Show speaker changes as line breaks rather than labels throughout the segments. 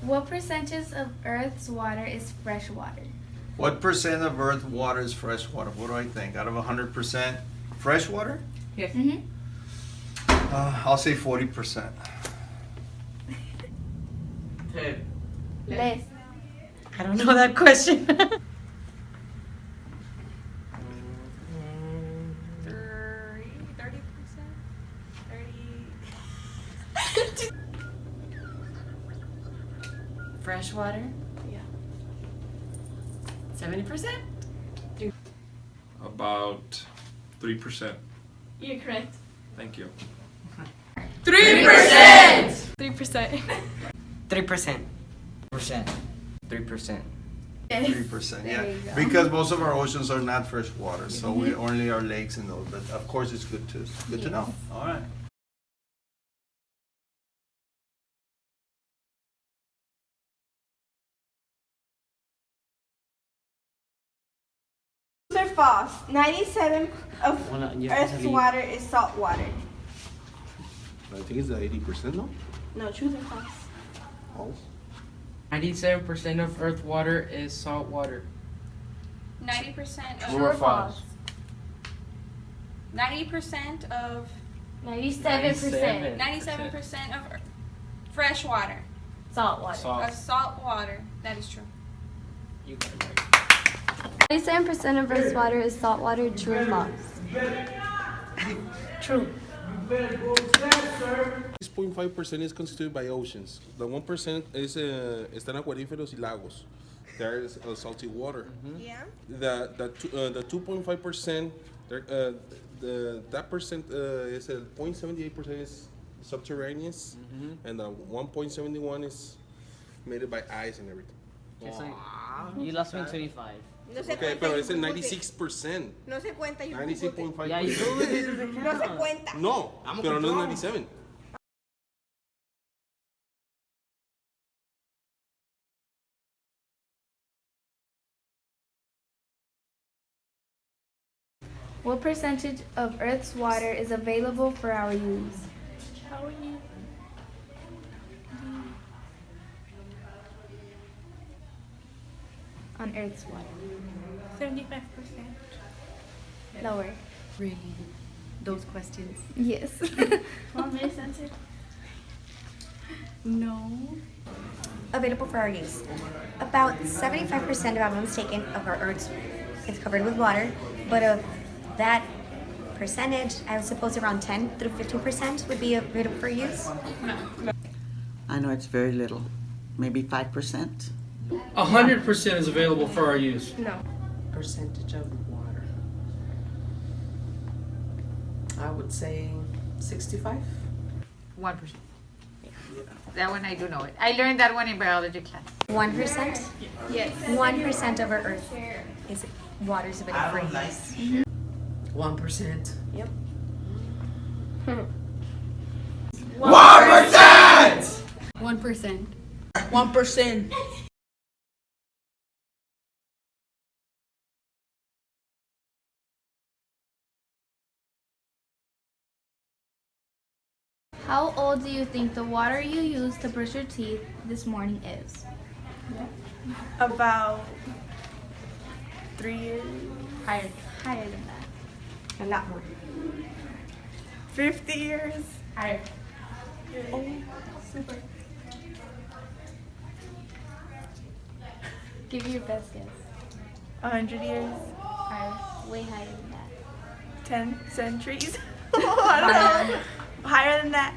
What percentage of Earth's water is fresh water?
What percent of Earth water is fresh water? What do I think? Out of 100% fresh water?
Yes.
Mm-hmm.
I'll say 40%.
Less.
I don't know that question.
30%.
Fresh water?
Yeah.
70%?
About 3%.
You're correct.
Thank you.
3%!
3%.
3%. 3%.
3%, yeah.
There you go.
Because most of our oceans are not fresh water, so we only are lakes and those. But of course, it's good to know. All right.
True or false? 97 of
Well, no, you
Earth's
have to
water is salt water.
I think it's 80%, no?
No, truth or false?
False.
97% of Earth water is salt water.
90%
True or false?
90% of
97%.
97% of fresh water.
Salt water.
Of salt water. That is true.
You got it right.
97% of Earth's water is salt water. True or false?
True.
6.5% is constituted by oceans. The 1% is están acuíferos y lagos. There is salty water.
Yeah.
The 2.5%, that percent is 0.78% is subterraneous, and the 1.71 is made by ice and everything.
You lost me in 25.
No se
Okay,
cuenta.
pero
you
it's a
Googled it.
96%.
No se cuenta. You Googled it.
96.5%.
Yeah, you do it.
No se cuenta.
No, pero no es 97.
What percentage of Earth's water is available for our use?
How are you?
On Earth's water.
75%.
Lower.
Really? Those questions?
Yes.
Mom, may I answer?
No.
Available for our use. About 75%, if I'm not mistaken, of our Earth is covered with water, but of that percentage, I would suppose around 10 through 15% would be available for use.
I know it's very little. Maybe 5%.
100% is available for our use.
No.
Percentage of water. I would say 65.
1%. That one I do know it. I learned that one in biology class.
1%?
Yes.
1% of our Earth is water is available for use.
1%.
Yep.
1%!
1%.
1%.
How old do you think the water you used to brush your teeth this morning is?
About 3 years.
Higher. Higher than that.
A lot more. 50 years.
Higher.
Oh, super.
Give your best guess.
100 years.
Higher. Way higher than that.
10 centuries. I don't know. Higher than that.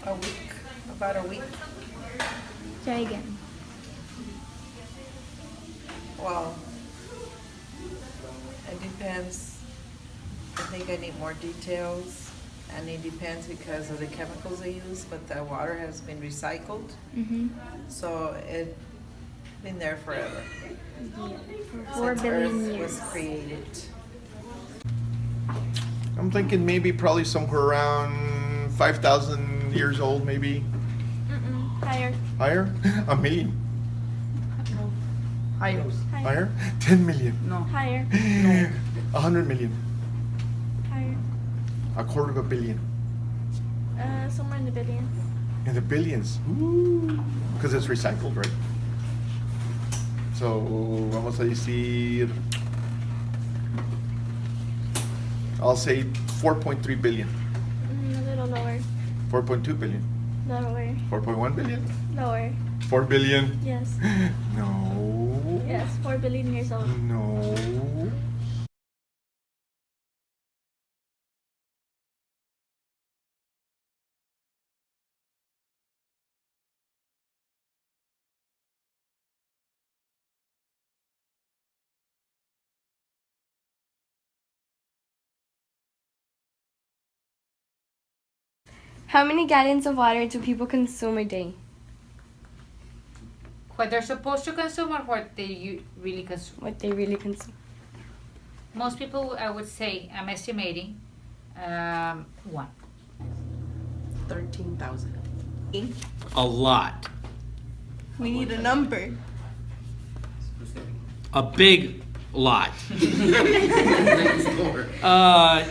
A week. About a week.
Try again.
Well, it depends. I think I need more details. And it depends because of the chemicals they use, but the water has been recycled.
Mm-hmm.
So it's been there forever.
For 4
Since
billion
Earth
years.
was created.
I'm thinking maybe probably somewhere around 5,000 years old, maybe.
Higher.
Higher? A million.
Higher.
Higher? 10 million.
No.
Higher.
100 million.
Higher.
A quarter of a billion.
Somewhere in the billion.
In the billions. Because it's recycled, right? So, vamos a decir, I'll say 4.3 billion.
A little lower.
4.2 billion.
Lower.
4.1 billion.
Lower.
4 billion.
Yes.
No.
Yes, 4 billion years old.
No.
How many gallons of water do people consume a day?
What they're supposed to consume or what they really consume?
What they really consume.
Most people, I would say, I'm estimating, 1.
13,000.
A lot.
We need a number.
A big lot.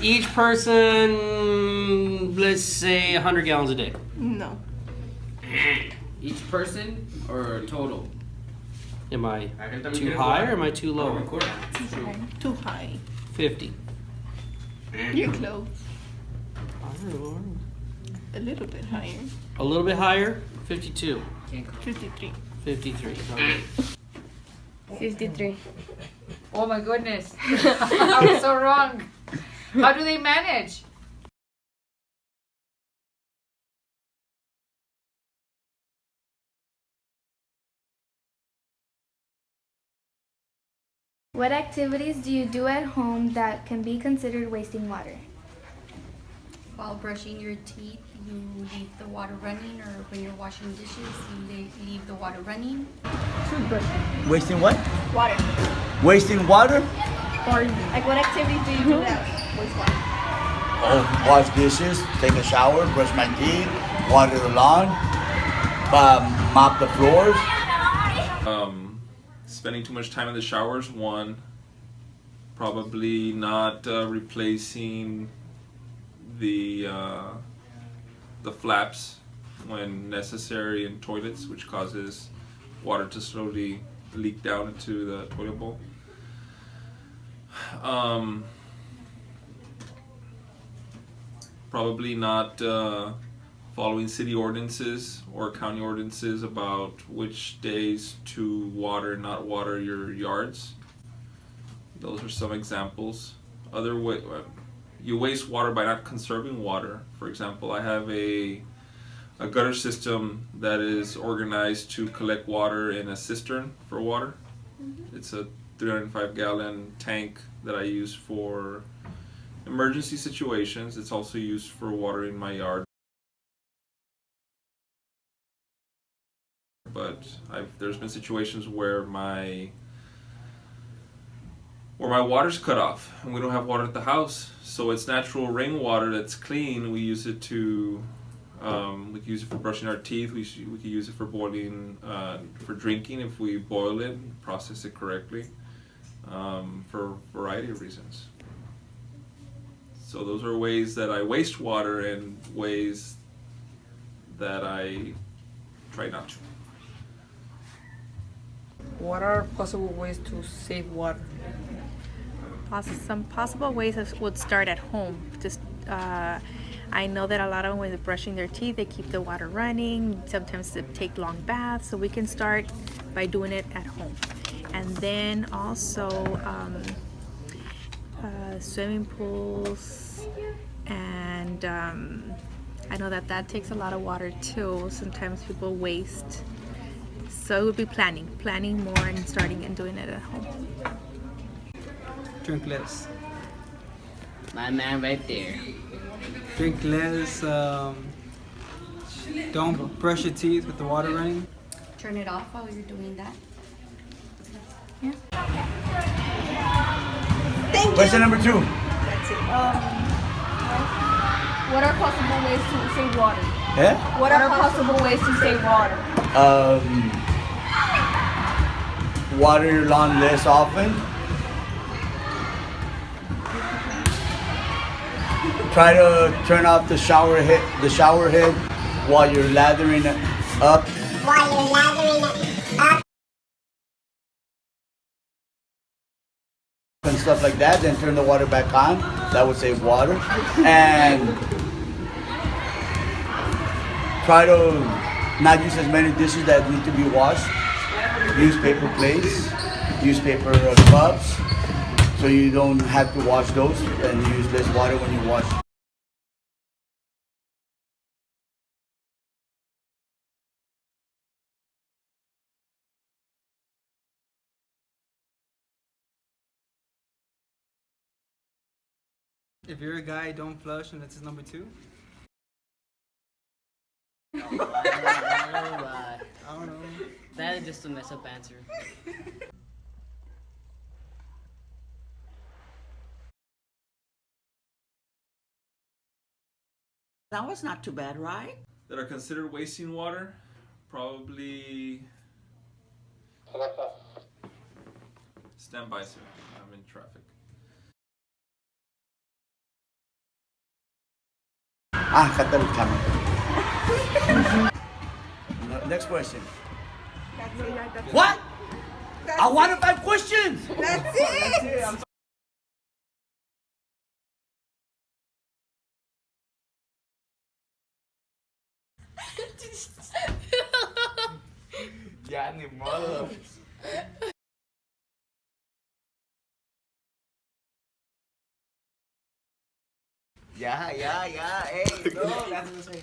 Each person, let's say 100 gallons a day.
No.
Each person or total?
Am I too high or am I too low?
Too high.
50.
You're close.
I don't know.
A little bit higher.
A little bit higher? 52.
53.
53. Okay.
53.
Oh my goodness. I was so wrong. How do they manage?
What activities do you do at home that can be considered wasting water?
While brushing your teeth, you leave the water running, or when you're washing dishes, you leave the water running.
Wasting what?
Water.
Wasting water?
Or like what activities do you do that waste water?
Oh, wash dishes, take a shower, brush my teeth, water the lawn, mop the floors.
Spending too much time in the showers, 1. Probably not replacing the flaps when necessary in toilets, which causes water to slowly leak down into the toilet bowl. Probably not following city ordinances or county ordinances about which days to water and not water your yards. Those are some examples. You waste water by not conserving water. For example, I have a gutter system that is organized to collect water in a cistern for water. It's a 305-gallon tank that I use for emergency situations. It's also used for watering my yard. But there's been situations where my water's cut off and we don't have water at the house, so it's natural rainwater that's clean. We use it to we can use it for brushing our teeth. We can use it for boiling, for drinking if we boil it and process it correctly, for a variety of reasons. So those are ways that I waste water and ways that I try not to.
What are possible ways to save water?
Some possible ways would start at home. Just I know that a lot of them, when they're brushing their teeth, they keep the water running. Sometimes they take long baths, so we can start by doing it at home. And then also swimming pools, and I know that takes a lot of water too. Sometimes people waste. So it would be planning more and starting and doing it at home.
Drink less.
My man right there.
Drink less. Don't brush your teeth with the water running.
Turn it off while you're doing that.
Yeah.
Thank you.
Question number 2.
That's it. What are possible ways to save water?
Yeah?
What are possible ways to save water?
Water your lawn less often. Try to turn off the shower head while you're lathering up. And stuff like that, then turn the water back on. That would save water. And try to not use as many dishes that need to be washed. Use paper plates, use paper cups, so you don't have to wash those and use less water when you wash.
If you're a guy, don't flush, and that's his number 2.
I don't know. That is just a mess up answer.
That was not too bad, right?
That are considered wasting water, probably. Stand by, sir. I'm in traffic.
Cut the camera. Next question. What? I wanted 5 questions.
That's it.
Ya ni modo. Ya, hey, no, that's what I'm saying.